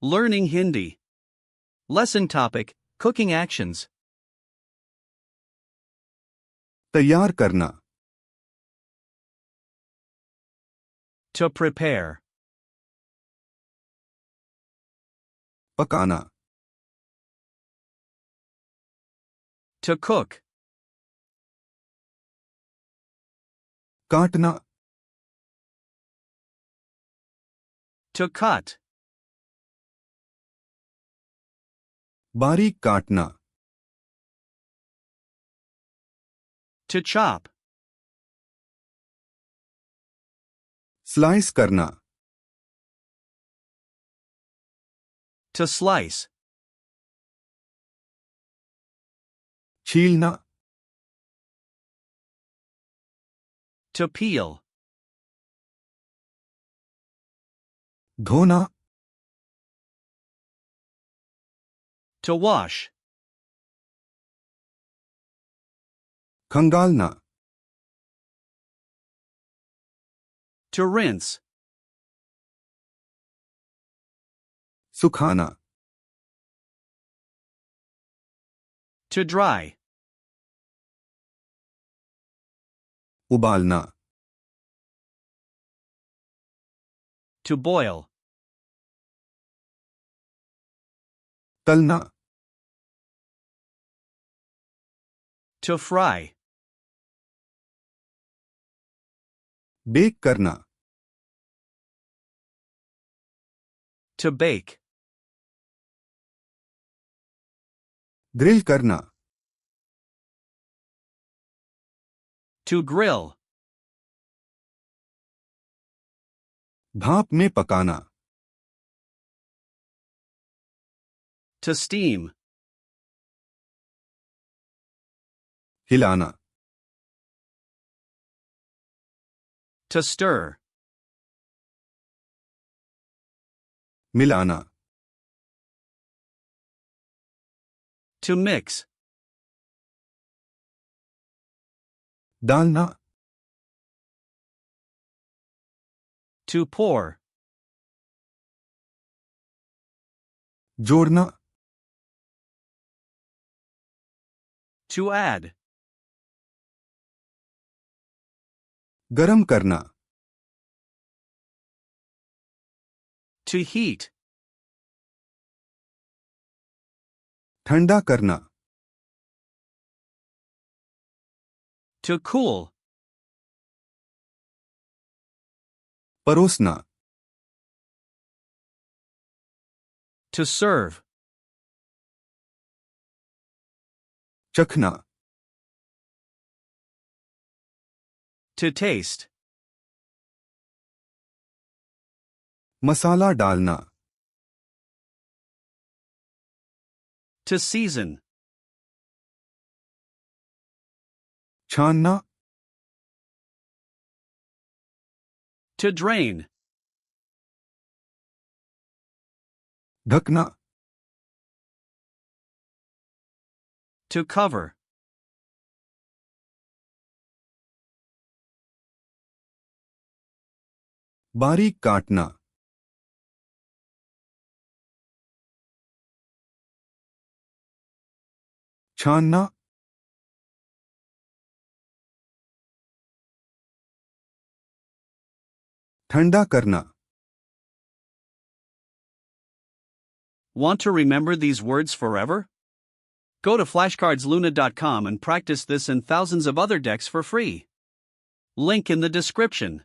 Learning Hindi. Lesson topic: Cooking actions. तैयार करना, To prepare. पकाना, To cook. काटना, To cut. बारीक काटना, To chop. स्लाइस करना, To slice. छीलना, To peel. धोना, To wash. खंगालना, To rinse. सुखाना, To dry. उबालना, To boil. तलना, To fry. बेक करना, To bake. ग्रिल करना, To grill. भाप में पकाना, To steam. हिलाना, To stir. मिलाना, To mix. डालना, To pour. जोड़ना, To add. गरम करना, To heat. ठंडा करना, To cool. परोसना, To serve. चखना, To taste. मसाला डालना, To season. छानना, To drain. ढकना, To cover. बारीक काटना, छानना, ठंडा करना। Want to remember these words forever? Go to flashcardsluna.com and practice this and thousands of other decks for free. Link in the description.